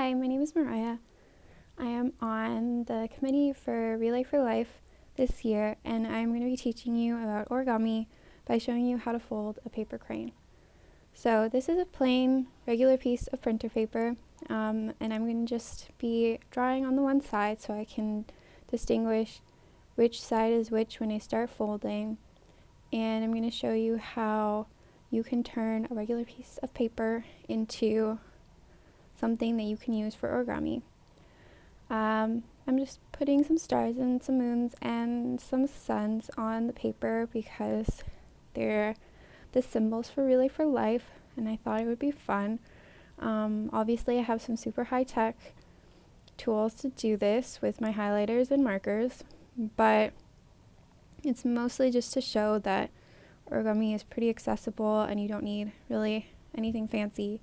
Hi, my name is Mariah. I am on the committee for Relay for Life this year, and I'm going to be teaching you about origami by showing you how to fold a paper crane. So this is a plain, regular piece of printer paper, and I'm going to just be drawing on the one side so I can distinguish which side is which when I start folding. And I'm going to show you how you can turn a regular piece of paper into something that you can use for origami. I'm just putting some stars and some moons and some suns on the paper because they're the symbols for Relay for Life, and I thought it would be fun. Obviously, I have some super high-tech tools to do this with my highlighters and markers, but it's mostly just to show that origami is pretty accessible and you don't need really anything fancy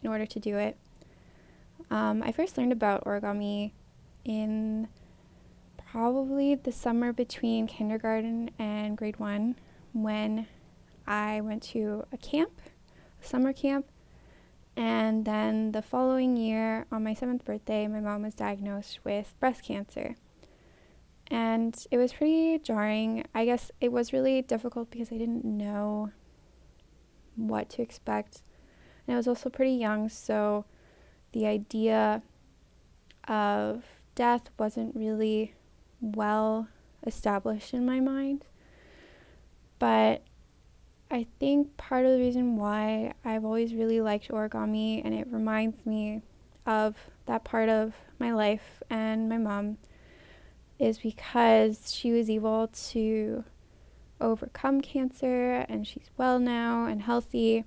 in order to do it. I first learned about origami in probably the summer between kindergarten and grade 1 when I went to a summer camp, and then the following year on my 7th birthday my mom was diagnosed with breast cancer, and it was pretty jarring. I guess it was really difficult because I didn't know what to expect, and I was also pretty young, so the idea of death wasn't really well established in my mind. But I think part of the reason why I've always really liked origami, and it reminds me of that part of my life and my mom, is because she was able to overcome cancer and she's well now and healthy.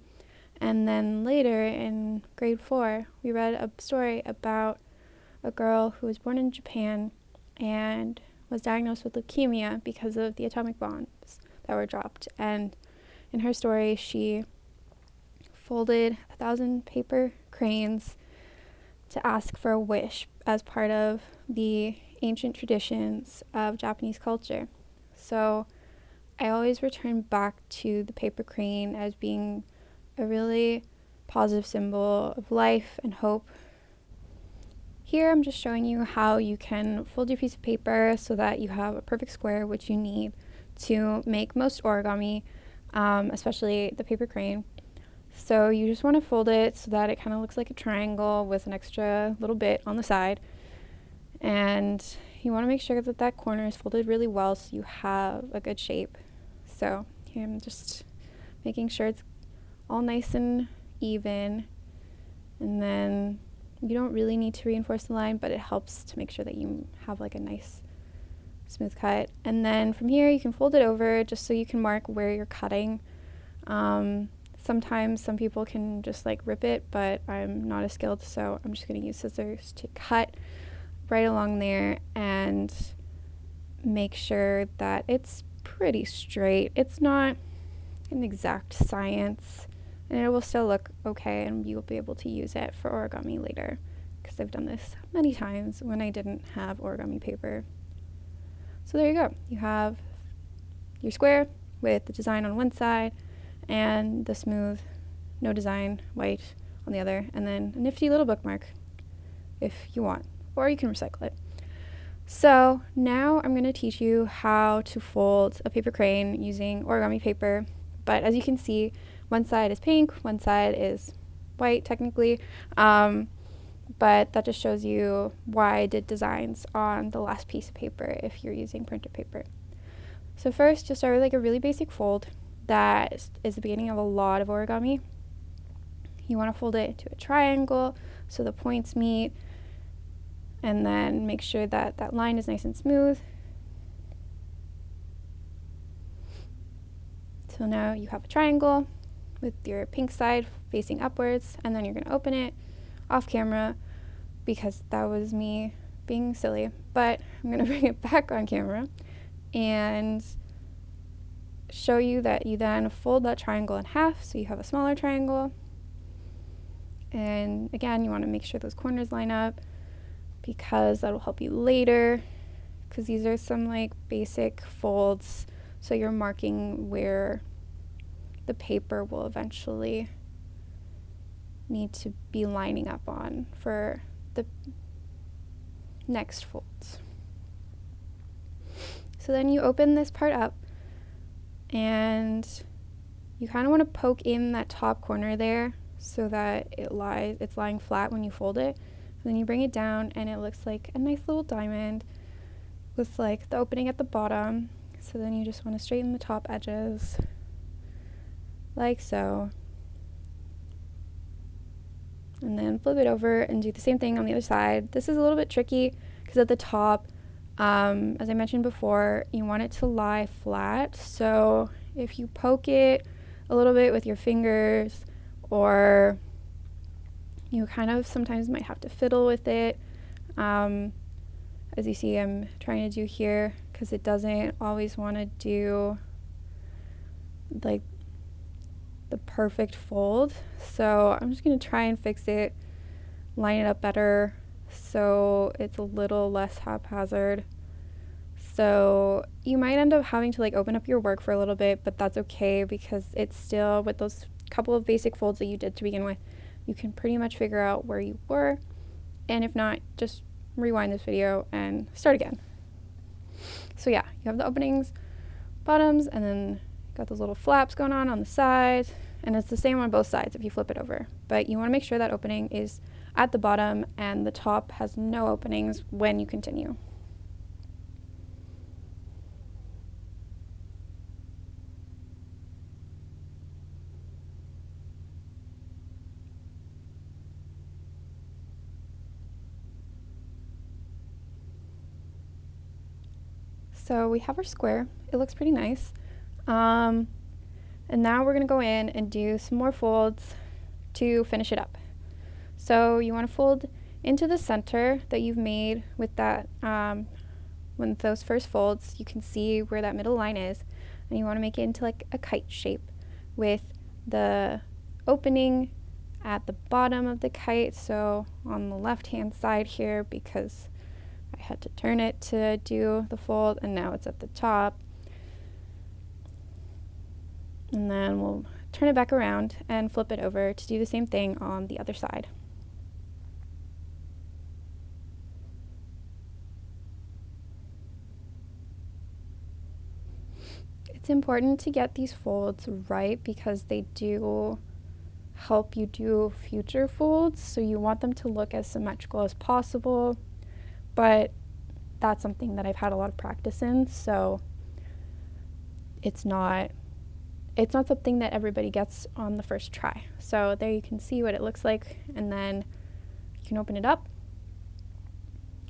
And then later in grade 4, we read a story about a girl who was born in Japan and was diagnosed with leukemia because of the atomic bombs that were dropped. And in her story, she folded 1,000 paper cranes to ask for a wish as part of the ancient traditions of Japanese culture. So I always return back to the paper crane as being a really positive symbol of life and hope. Here I'm just showing you how you can fold your piece of paper so that you have a perfect square, which you need to make most origami, especially the paper crane. So you just want to fold it so that it kind of looks like a triangle with an extra little bit on the side. And you want to make sure that that corner is folded really well so you have a good shape. So here I'm just making sure it's all nice and even, and then you don't really need to reinforce the line, but it helps to make sure that you have like a nice smooth cut. And then from here you can fold it over just so you can mark where you're cutting. Sometimes some people can just like rip it, but I'm not as skilled, so I'm just going to use scissors to cut right along there and make sure that it's pretty straight. It's not an exact science, and it will still look okay, and you'll be able to use it for origami later, because I've done this many times when I didn't have origami paper. So there you go. You have your square with the design on one side and the smooth, no design, white on the other, and then a nifty little bookmark if you want, or you can recycle it. So now I'm going to teach you how to fold a paper crane using origami paper, but as you can see, one side is pink, one side is white technically, but that just shows you why I did designs on the last piece of paper if you're using printer paper. So first, you'll start with like a really basic fold that is the beginning of a lot of origami. You want to fold it into a triangle so the points meet, and then make sure that that line is nice and smooth. So now you have a triangle with your pink side facing upwards, and then you're going to open it off camera because that was me being silly, but I'm going to bring it back on camera and show you that you then fold that triangle in half so you have a smaller triangle. And again, you want to make sure those corners line up because that'll help you later, because these are some like basic folds, so you're marking where the paper will eventually need to be lining up on for the next folds. So then you open this part up, and you kind of want to poke in that top corner there so that it's lying flat when you fold it. And then you bring it down and it looks like a nice little diamond with like the opening at the bottom. So then you just want to straighten the top edges like so. And then flip it over and do the same thing on the other side. This is a little bit tricky because at the top, as I mentioned before, you want it to lie flat. So if you poke it a little bit with your fingers, or you kind of sometimes might have to fiddle with it, as you see I'm trying to do here, because it doesn't always want to do like the perfect fold. So I'm just going to try and fix it, line it up better so it's a little less haphazard. So you might end up having to like open up your work for a little bit, but that's okay because it's still, with those couple of basic folds that you did to begin with, you can pretty much figure out where you were. And if not, just rewind this video and start again. So yeah, you have the openings, bottoms, and then got those little flaps going on the sides, and it's the same on both sides if you flip it over. But you want to make sure that opening is at the bottom and the top has no openings when you continue. So we have our square. It looks pretty nice. And now we're going to go in and do some more folds to finish it up. So you want to fold into the center that you've made with that, when those first folds, you can see where that middle line is, and you want to make it into like a kite shape with the opening at the bottom of the kite. So on the left hand side here, because I had to turn it to do the fold, and now it's at the top. And then we'll turn it back around and flip it over to do the same thing on the other side. It's important to get these folds right because they do help you do future folds, so you want them to look as symmetrical as possible, but that's something that I've had a lot of practice in, so it's not something that everybody gets on the first try. So there you can see what it looks like, and then you can open it up,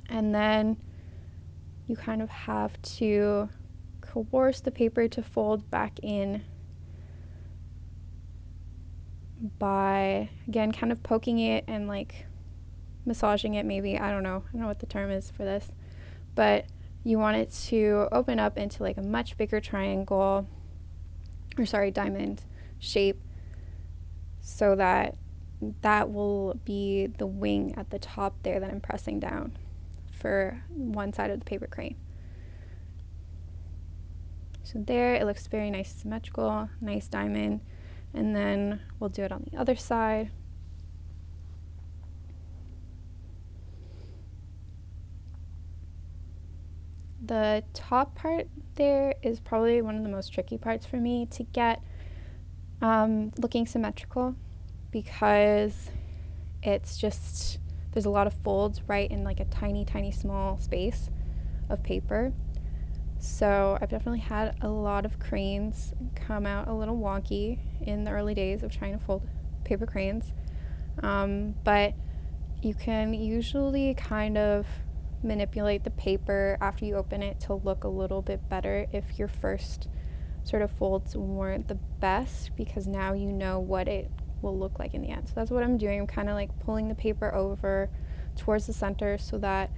and then you kind of have to coerce the paper to fold back in by, again, kind of poking it and like massaging it maybe. I don't know what the term is for this, but you want it to open up into like a much bigger triangle, or sorry, diamond shape, so that will be the wing at the top there that I'm pressing down for one side of the paper crane. So there, it looks very nice, symmetrical, nice diamond. And then we'll do it on the other side. The top part there is probably one of the most tricky parts for me to get looking symmetrical, because it's just, there's a lot of folds right in like a tiny, tiny small space of paper. So I've definitely had a lot of cranes come out a little wonky in the early days of trying to fold paper cranes. But you can usually kind of manipulate the paper after you open it to look a little bit better if your first sort of folds weren't the best, because now you know what it will look like in the end. So that's what I'm doing. I'm kind of like pulling the paper over towards the center so that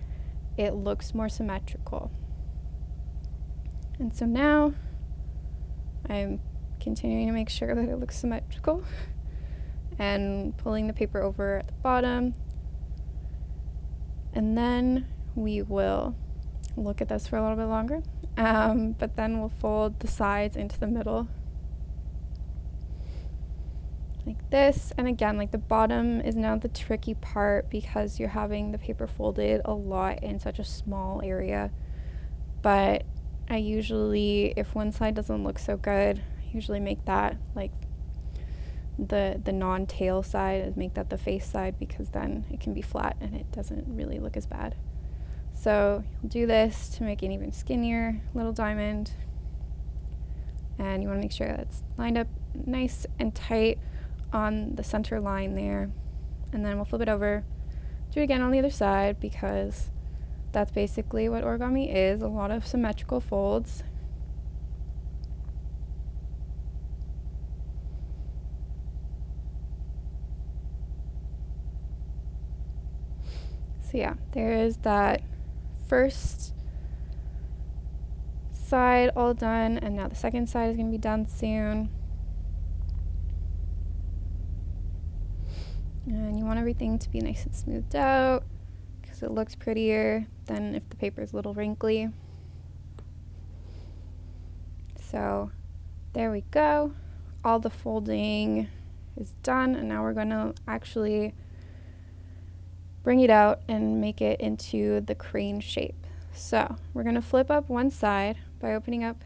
it looks more symmetrical. And so now I'm continuing to make sure that it looks symmetrical and pulling the paper over at the bottom. And then we will look at this for a little bit longer, but then we'll fold the sides into the middle. like this. And again, like the bottom is now the tricky part because you're having the paper folded a lot in such a small area. But I usually, if one side doesn't look so good, I usually make that like the non-tail side, is make that the face side, because then it can be flat and it doesn't really look as bad. So you'll do this to make an even skinnier little diamond, and you want to make sure that's lined up nice and tight on the center line there. And then we'll flip it over, do it again on the other side, because that's basically what origami is, a lot of symmetrical folds. So yeah, there is that first side all done, and now the second side is going to be done soon. And you want everything to be nice and smoothed out because it looks prettier than if the paper is a little wrinkly. So there we go. All the folding is done, and now we're going to actually bring it out and make it into the crane shape. So we're going to flip up one side by opening up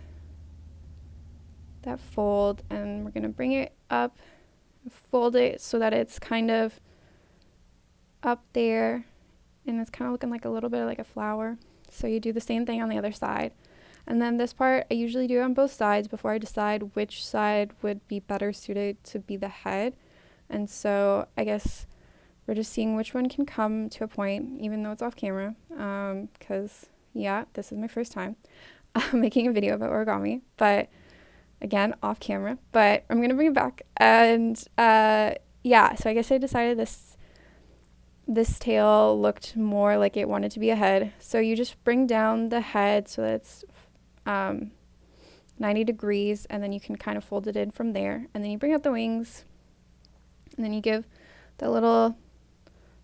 that fold, and we're going to bring it up, fold it so that it's kind of up there, and it's kind of looking like a little bit like a flower. So you do the same thing on the other side. And then this part I usually do on both sides before I decide which side would be better suited to be the head. And so I guess we're just seeing which one can come to a point, even though it's off camera, because yeah, this is my first time making a video about origami, but again, off camera. But I'm gonna bring it back, and yeah, so I guess I decided this tail looked more like it wanted to be a head. So you just bring down the head so that it's 90 degrees, and then you can kind of fold it in from there, and then you bring out the wings, and then you give the little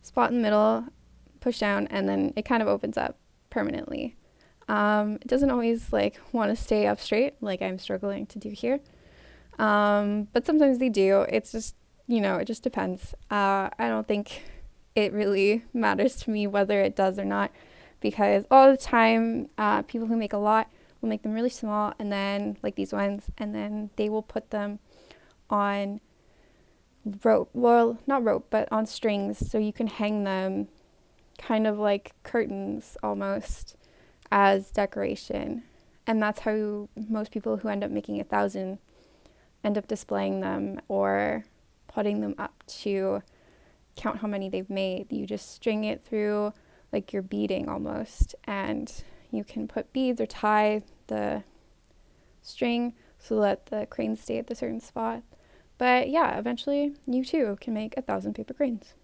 spot in the middle, push down, and then it kind of opens up permanently. It doesn't always like want to stay up straight like I'm struggling to do here, but sometimes they do. It's just, it just depends. I don't think it really matters to me whether it does or not, because all the time people who make a lot will make them really small, and then like these ones, and then they will put them on rope, well, not rope, but on strings, so you can hang them kind of like curtains almost as decoration. And that's how most people who end up making 1,000 end up displaying them or putting them up to count how many they've made. You just string it through like you're beading almost, and you can put beads or tie the string so that the cranes stay at the certain spot. But yeah, eventually you too can make 1,000 paper cranes.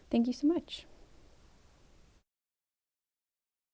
Thank you so much.